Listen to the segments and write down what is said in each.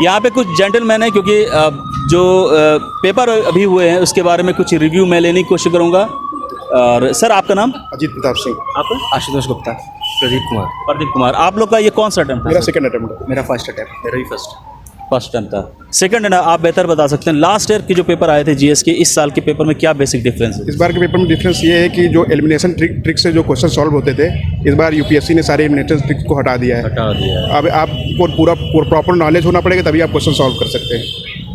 यहाँ पे कुछ जेंटलमैन है, क्योंकि जो पेपर अभी हुए हैं उसके बारे में कुछ रिव्यू मैं लेने की कोशिश करूँगा। और सर, आपका नाम? अजीत प्रताप सिंह। आपका? आशुतोष गुप्ता। प्रदीप कुमार। प्रदीप कुमार। आप लोग का ये कौन सा अटेम्प्ट मेरा था? Second attempt. मेरा फर्स्ट अटैम्प्ट। मेरा भी फर्स्ट टाइम था। सेकंड है ना, आप बेहतर बता सकते हैं। लास्ट ईयर के जो पेपर आए थे जीएस के, इस साल के पेपर में क्या बेसिक डिफरेंस है? इस बार के पेपर में डिफरेंस ये है कि जो एलिमिनेशन ट्रिक से जो क्वेश्चन सॉल्व होते थे, इस बार यूपीएससी ने सारे एलिमिनेशन ट्रिक को हटा दिया है। अब आपको पूरा प्रॉपर नॉलेज होना पड़ेगा, तभी आप क्वेश्चन सॉल्व कर सकते हैं।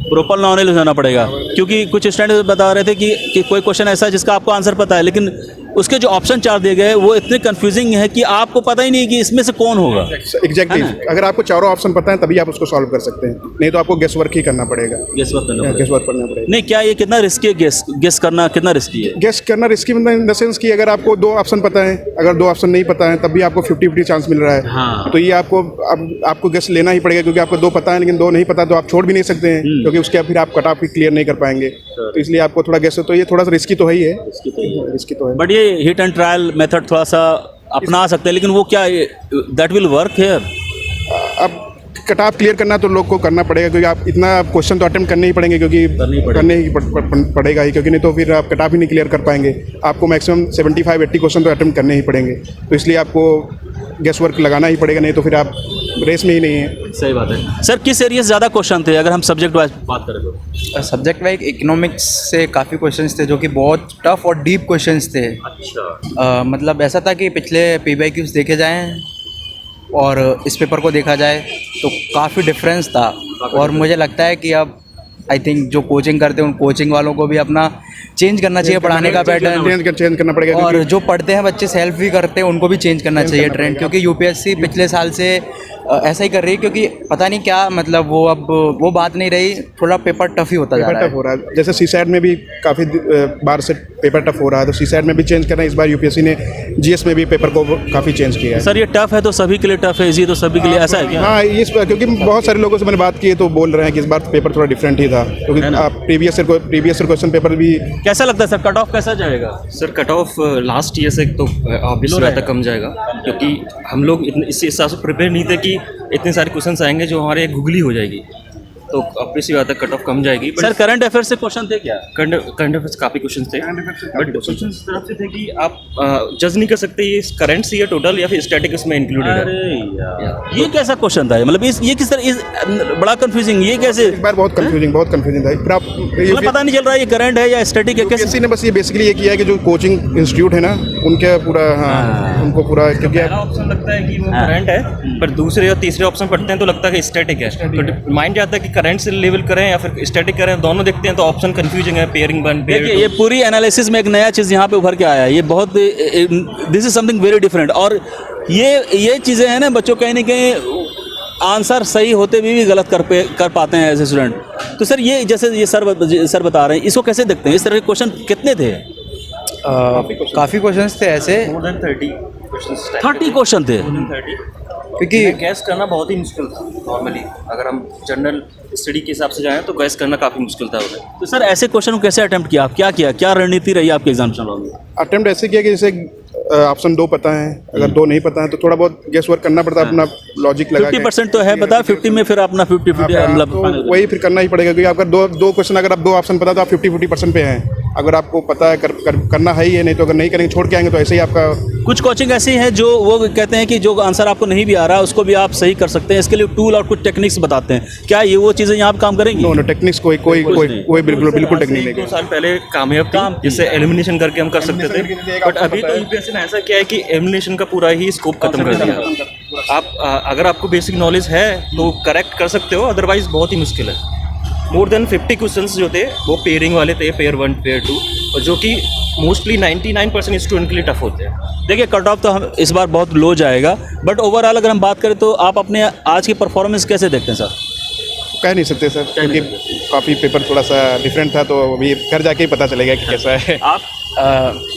प्रॉपर नॉलेज होना पड़ेगा, क्योंकि कुछ स्टूडेंट बता रहे थे कि कोई क्वेश्चन ऐसा है जिसका आपको आंसर पता है, लेकिन उसके जो ऑप्शन 4 दिए गए वो इतने कंफ्यूजिंग है कि आपको पता ही नहीं कि इसमें से कौन होगा। एग्जैक्टली, अगर आपको चारों ऑप्शन पता है तभी आप उसको सॉल्व कर सकते हैं, नहीं तो आपको गेस वर्क ही करना पड़ेगा। गेस वर्क करना पड़ेगा। नहीं, क्या ये कितना रिस्की है? गेस करना कितना रिस्की है? गेस करना रिस्की इन द सेंस कि अगर आपको 2 ऑप्शन पता है, अगर 2 ऑप्शन नहीं पता है तब भी आपको 50-50 चांस मिल रहा है। हाँ। तो ये आपको गेस लेना ही पड़ेगा, क्योंकि आपको 2 पता है लेकिन 2 नहीं पता, तो आप छोड़ भी नहीं सकते हैं, क्योंकि उसके फिर आप कट ऑफ क्लियर नहीं कर पाएंगे। तो इसलिए आपको थोड़ा गेस, तो ये थोड़ा सा रिस्की तो है ही है। रिस्की तो है, बट ये हिट एंड ट्रायल मेथड थोड़ा सा अपना सकते हैं, लेकिन वो क्या दैट विल वर्क हियर? अब कट ऑफ क्लियर करना तो लोग को करना पड़ेगा, क्योंकि आप इतना क्वेश्चन तो अटेम्प्ट करने ही पड़ेंगे, क्योंकि करने ही पड़ेगा ही, क्योंकि नहीं तो फिर आप कट ऑफ ही नहीं क्लियर कर पाएंगे। आपको मैक्सिमम 75-80 क्वेश्चन तो अटेम्प्ट करने ही पड़ेंगे, तो इसलिए आपको गेस वर्क लगाना ही पड़ेगा, नहीं तो फिर आप रेस में ही नहीं है। सही बात है। सर, किस एरिया से ज़्यादा क्वेश्चन थे अगर हम सब्जेक्ट वाइज बात करें तो? सब्जेक्ट वाइज इकोनॉमिक्स से काफ़ी क्वेश्चंस थे जो कि बहुत टफ और डीप क्वेश्चंस थे। अच्छा। मतलब ऐसा था कि पिछले PYQs देखे जाएं और इस पेपर को देखा जाए तो काफ़ी डिफरेंस था। और मुझे लगता है कि अब आई थिंक जो कोचिंग करते हैं उन कोचिंग वालों को भी अपना चेंज करना चाहिए, पढ़ाने का पैटर्न चेंज करना पड़ेगा। और जो पढ़ते हैं बच्चे सेल्फ भी करते हैं उनको भी चेंज करना चाहिए ट्रेंड, क्योंकि यूपीएससी पिछले साल से ऐसा ही कर रही है, क्योंकि पता नहीं क्या मतलब वो अब वो बात नहीं रही, थोड़ा पेपर टफ ही होता जा रहा है। टफ हो रहा है, जैसे सीसैट में भी काफ़ी बार से पेपर टफ हो रहा है, तो सीसैट में भी चेंज कर रहे हैं। इस बार यूपीएससी ने जीएस में भी पेपर को काफ़ी चेंज किया है। सर, ये टफ है तो सभी के लिए टफ है, इजी तो सभी के लिए, ऐसा है क्या? हाँ, इस बार क्योंकि बहुत सारे लोगों से मैंने बात की है तो बोल रहे हैं कि इस बार पेपर थोड़ा डिफरेंट ही था, क्योंकि आप प्रीवियस ईयर क्वेश्चन पेपर भी। कैसा लगता है सर, कट ऑफ कैसा जाएगा? Sir, cut off last year से तो ऑब्वियसली ज़्यादा कम जाएगा, क्योंकि हम लोग इस हिसाब से प्रिपेयर नहीं थे कि इतने सारे क्वेश्चंस आएंगे जो हमारे गुगली हो जाएगी, तो ऑब्वियसली बात है कट ऑफ कम जाएगी। सर, करंट अफेयर से क्वेश्चन थे क्या? करंट अफेयर्स काफ़ी क्वेश्चन थे, बट क्वेश्चन इस तरफ से थे कि आप जज नहीं कर सकते ये करंट से या टोटल या फिर स्टैटिक इसमें इंक्लूडेड है। अरे यार, ये कैसा क्वेश्चन था? मतलब ये किस तरह, बड़ा कंफ्यूजिंग, ये कैसे? इस बार बहुत कंफ्यूजिंग था। मतलब पता नहीं चल रहा है ये करंट है या स्टैटिक है, कैसे? यूपीएससी ने बस ये बेसिकली ये किया है कि जो कोचिंग इंस्टीट्यूट है ना उनके पूरा, उनको पूरा, क्योंकि पहला ऑप्शन लगता है कि वो करंट है, पर दूसरे और तीसरे ऑप्शन पढ़ते हैं तो लगता है कि स्टैटिक है, तो माइंड जाता है कि करंट से लेवल करें या फिर स्टैटिक करें, दोनों देखते हैं तो ऑप्शन कंफ्यूजिंग है। पेयरिंग 1, देखिए, ये पूरी एनालिसिस में एक नया चीज़ यहाँ पे उभर के आया है, ये बहुत, this is something very different. और ये चीज़ें हैं ना, बच्चों कहीं ना कहीं आंसर सही होते हुए भी गलत कर पाते हैं एज ए स्टूडेंट। तो सर, ये जैसे ये सर बता रहे हैं, इसको कैसे देखते हैं? इस तरह के क्वेश्चन कितने थे? काफ़ी क्वेश्चंस थे ऐसे, मोर देन 30 क्वेश्चंस 30 क्वेश्चन थे, क्योंकि गैस करना बहुत ही मुश्किल था। नॉर्मली अगर हम जनरल स्टडी के हिसाब से जाएं तो गैस करना काफ़ी मुश्किल था उधर। तो सर, ऐसे क्वेश्चन को कैसे अटेम्प्ट किया? आप क्या रणनीति रही आपके एग्जामिनेशन में? अटेम्प्ट ऐसे किया कि जैसे ऑप्शन 2 पता है, अगर 2 नहीं पता है तो थोड़ा बहुत गेस वर्क करना पड़ता है, अपना लॉजिक लगा के। 50% तो है पता, 50 में फिर अपना 50-50 मतलब तो वही फिर करना ही पड़ेगा, क्योंकि आपका दो क्वेश्चन, अगर आप 2 ऑप्शन पता तो आप 50-50% पे हैं। अगर आपको पता है करना है ही है, नहीं तो अगर नहीं करेंगे छोड़ के आएंगे तो ऐसे ही आपका। कुछ कोचिंग ऐसी है जो वो कहते हैं कि जो आंसर आपको नहीं भी आ रहा उसको भी आप सही कर सकते हैं, इसके लिए टूल और कुछ टेक्निक्स बताते हैं। क्या ये वो चीज़ें यहाँ पे काम करेंगी? नो, टेक्निक्स कोई बिल्कुल टेक्निक नहीं। 2 साल पहले कामयाब थी, जिससे एलिमिनेशन करके हम कर सकते थे, बट अभी तो यूपीएससी ने ऐसा किया है कि एलिमिनेशन का पूरा ही स्कोप खत्म कर दिया। आप अगर आपको बेसिक नॉलेज है तो करेक्ट कर सकते हो, अदरवाइज बहुत ही मुश्किल है। मोर देन 50 क्वेश्चंस जो थे वो पेयरिंग वाले थे, पेयर 1, पेयर 2, और जो कि मोस्टली 99% स्टूडेंट के लिए टफ होते हैं। देखिए, कट ऑफ तो हम इस बार बहुत लो जाएगा, बट ओवरऑल अगर हम बात करें तो आप अपने आज की परफॉर्मेंस कैसे देखते हैं सर? कह नहीं सकते सर, क्योंकि काफ़ी पेपर थोड़ा सा डिफरेंट था, तो अभी घर जाके ही पता चलेगा कि कैसा है। आप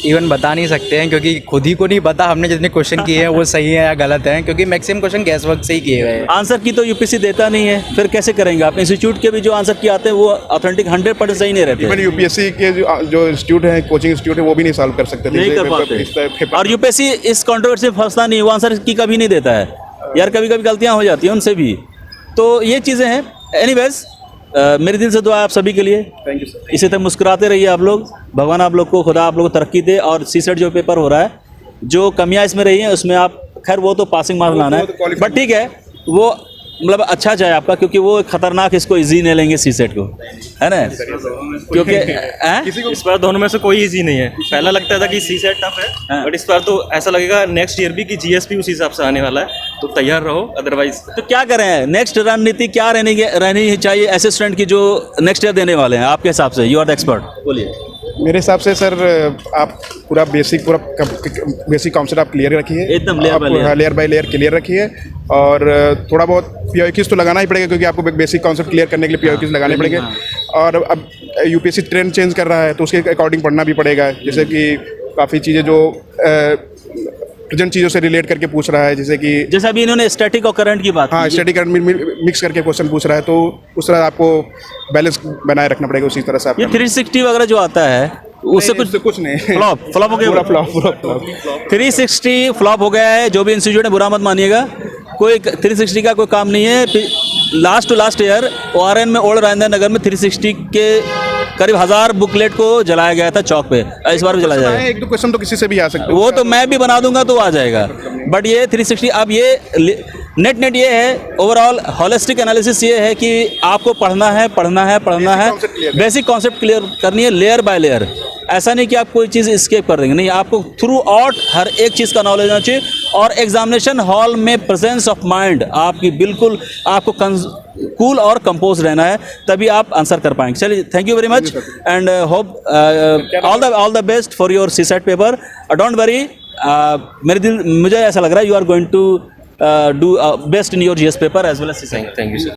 इवन बता नहीं सकते हैं, क्योंकि खुद ही को नहीं पता हमने जितने क्वेश्चन किए हैं वो सही है या गलत हैं, क्योंकि मैक्सिमम क्वेश्चन गैस वर्क से ही किए गए हैं। आंसर की तो यूपीएससी देता नहीं है, फिर कैसे करेंगे आप? इंस्टीट्यूट के भी जो आंसर की आते हैं वो ऑथेंटिक 100% सही नहीं रहते। इवन यूपीएससी के जो इंस्टीट्यूट है, कोचिंग इंस्टीट्यूट है, वो भी नहीं सॉल्व कर सकते, नहीं कर पाते। और यूपीएससी इस कंट्रोवर्सी में फंसता नहीं, वो आंसर की कभी नहीं देता है यार, कभी कभी गलतियाँ हो जाती हैं उनसे भी। तो ये चीज़ें हैं। एनीवेज मेरे दिल से दुआ है आप सभी के लिए। Thank you sir. इसी तरह मुस्कुराते रहिए आप लोग, भगवान आप लोग को, खुदा आप लोग को तरक्की दे। और सीसेट जो पेपर हो रहा है, जो कमियां इसमें रही हैं उसमें आप, खैर वो तो पासिंग मार्क्स लाना है, बट ठीक है, वो मतलब अच्छा जाए आपका, क्योंकि वो खतरनाक, इसको इजी नहीं लेंगे सीसेट को, है ना, क्योंकि इस बार दोनों में से कोई इजी नहीं है। पहला लगता था कि सी सेट टफ है, बट इस बार तो ऐसा लगेगा नेक्स्ट ईयर भी कि जीएसपी उसी हिसाब से आने वाला है, तो तैयार रहो, अदरवाइज। तो क्या करें, नेक्स्ट रणनीति क्या रहनी चाहिए ऐसे स्टूडेंट की जो नेक्स्ट ईयर देने वाले हैं आपके हिसाब से? यू आर द एक्सपर्ट, बोलिए। मेरे हिसाब से सर आप पूरा बेसिक कॉन्सेप्ट आप क्लियर रखिए, एकदम लेयर बाय लेयर क्लियर रखिए, और थोड़ा बहुत पीओक्यूज तो लगाना ही पड़ेगा, क्योंकि आपको बेसिक कॉन्सेप्ट क्लियर करने के लिए पीओक्यूज लगाने पड़ेंगे। और अब यूपीएससी ट्रेंड चेंज कर रहा है, तो उसके अकॉर्डिंग पढ़ना भी पड़ेगा। जैसे कि काफ़ी चीज़ें जो प्रेजेंट चीज़ों से रिलेट करके पूछ रहा है, जैसे अभी इन्होंने स्टैटिक और करंट की बात, हाँ, स्टैटिक करंट मिक्स करके क्वेश्चन पूछ रहा है, तो उस तरह आपको बैलेंस बनाए रखना पड़ेगा, उसी तरह से आप। ये 360 वगैरह जो आता है उससे कुछ नहीं, फ्लॉप हो गया, पूरा फ्लॉप 360 फ्लॉप हो गया है। जो भी इंस्टीट्यूट है बुरा मत मानिएगा, कोई 360 का कोई काम नहीं है। Last to last year ORN में, ओल्ड राजेंद्र नगर में 360 के करीब 1000 बुकलेट को जलाया गया था चौक पे। इस बार भी जलाया जाएगा। एक दो क्वेश्चन तो किसी से भी आ सकते हैं, वो तो मैं भी बना दूंगा तो आ जाएगा, बट ये 360, अब ये नेट ये है, ओवरऑल होलिस्टिक एनालिसिस ये है कि आपको पढ़ना है, बेसिक कॉन्सेप्ट क्लियर करनी है, लेयर बाय लेयर। ऐसा नहीं कि आप कोई चीज़ स्किप कर देंगे, नहीं, आपको थ्रू आउट हर एक चीज़ का नॉलेज होना चाहिए। और एग्जामिनेशन हॉल में प्रेजेंस ऑफ माइंड आपकी बिल्कुल, आपको कूल और कंपोज रहना है, तभी आप आंसर कर पाएंगे। चलिए, thank you very much and hope all the best for your CSAT paper. Don't worry, मुझे ऐसा लग रहा है you are going to do best in your GS paper as well as CSAT. Thank you sir.